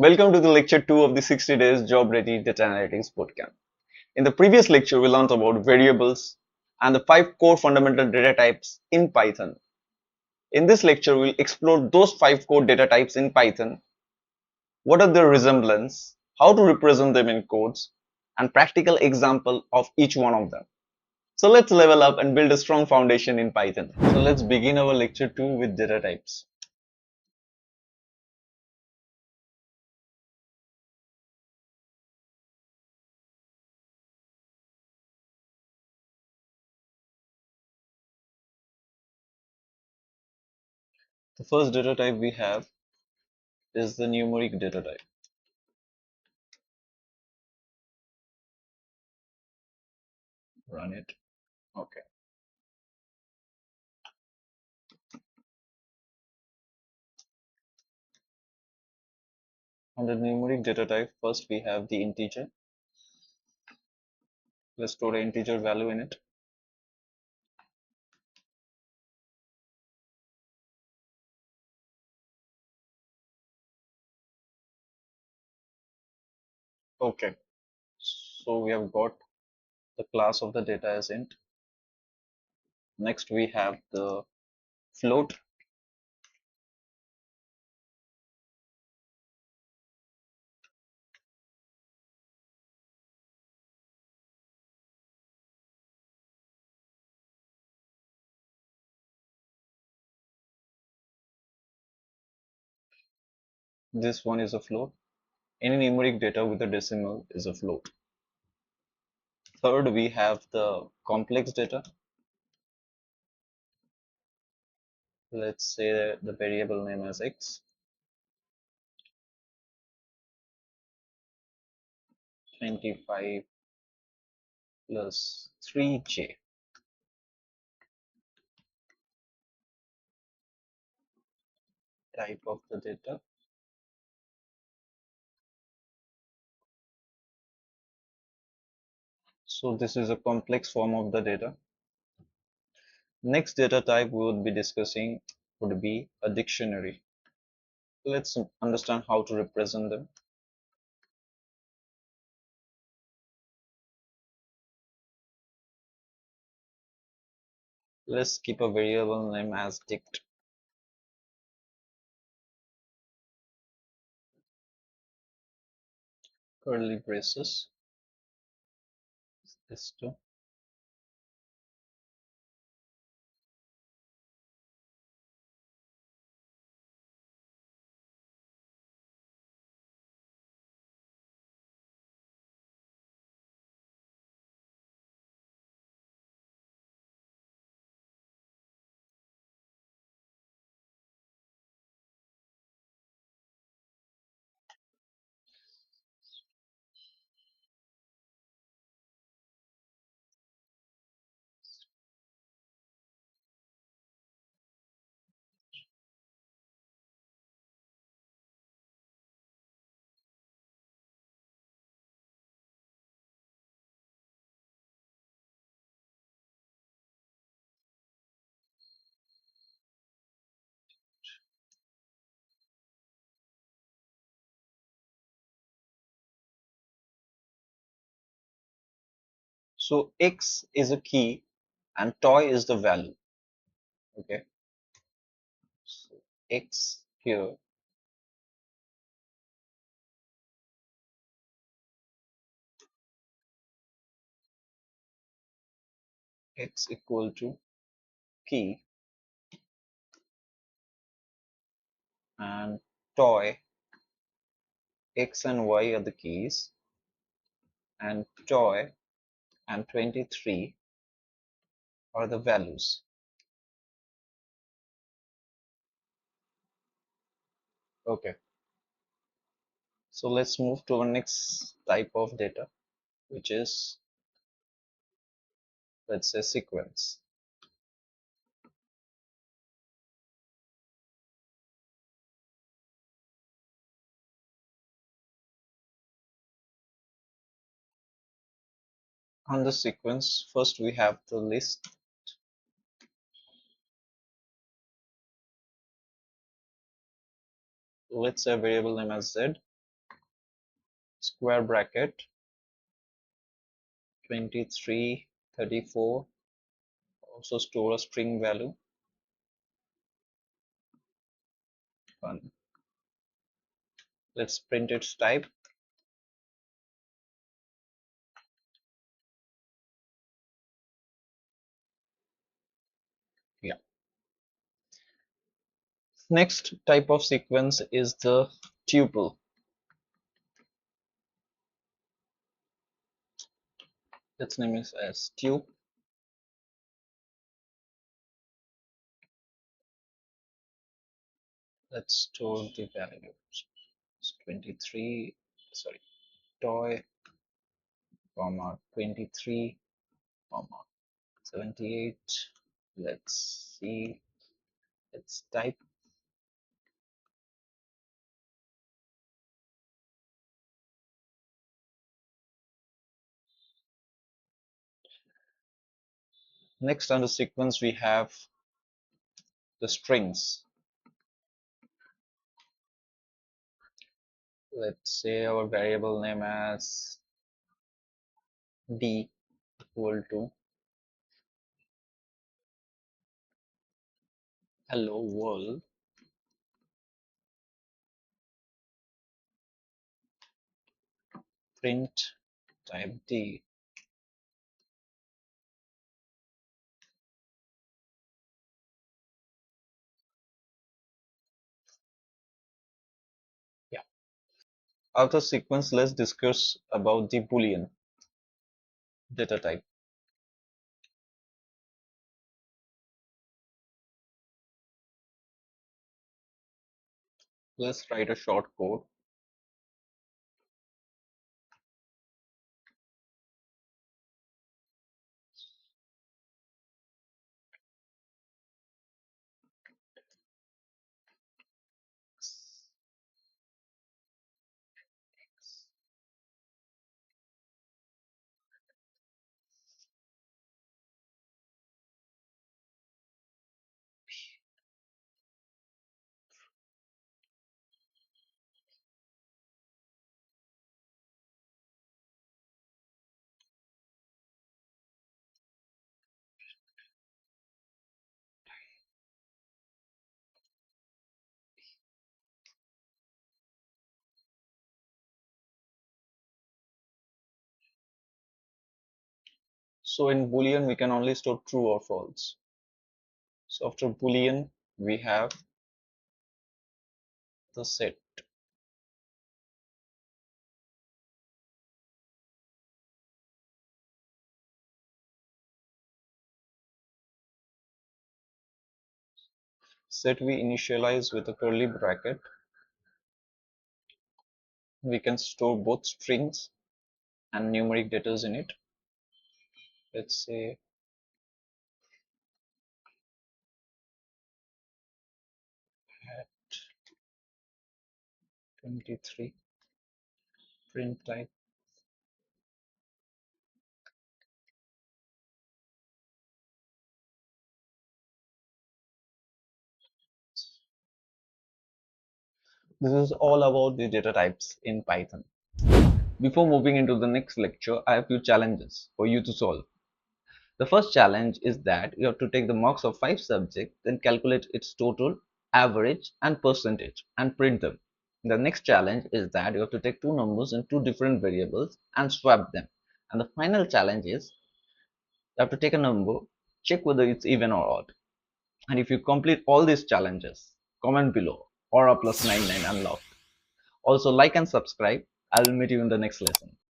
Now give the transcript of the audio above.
Welcome to the lecture 2 of the 60 days job ready data analytics bootcamp. In the previous lecture, we learned about variables and the 5 core fundamental data types in Python. In this lecture, we'll explore those 5 core data types in Python, what are their resemblance, how to represent them in codes, and practical example of each one of them. So let's level up and build a strong foundation in Python. So let's begin our lecture 2 with data types. The first data type we have is the numeric data type. Run it. Okay. Under numeric data type, first we have the integer. Let's store an integer value in it. Okay, so we have got the class of the data as int. Next we have the float. This one is a float. Any numeric data with a decimal is a float. Third, we have the complex data. Let's say the variable name as x. 25 plus 3j. Type of the data. So this is a complex form of the data. Next data type we would be discussing would be a dictionary. Let's understand how to represent them. Let's keep a variable name as dict. Curly braces. This too. So x is a key and toy is the value. Okay. So x here, x equal to key and toy, x and y are the keys and toy and 23 are the values. Okay. So let's move to our next type of data, which is, let's say, sequence. On the sequence, first we have the list. Let's say variable name as z. square bracket 23 34. Also store a string value 1. Let's print its type. Yeah. Next type of sequence is the tuple. Its name is as tuple. Let's store the values. 23, sorry, toy, comma 23, comma 78. Let's see its type. Next under sequence we have the strings. Let's say our variable name as d equal to hello world, print type d. Yeah. After sequence, let's discuss about the Boolean data type. Let's write a short code. So in Boolean, we can only store true or false. So after Boolean, we have the set. Set we initialize with a curly bracket. We can store both strings and numeric data in it. Let's say 23, print type. This is all about the data types in Python. Before moving into the next lecture, I have few challenges for you to solve. The first challenge is that you have to take the marks of 5 subjects, then calculate its total, average, and percentage, and print them. The next challenge is that you have to take two numbers in two different variables and swap them. And the final challenge is you have to take a number, check whether it's even or odd. And if you complete all these challenges, comment below or a plus 99 unlocked. Also like and subscribe. I will meet you in the next lesson.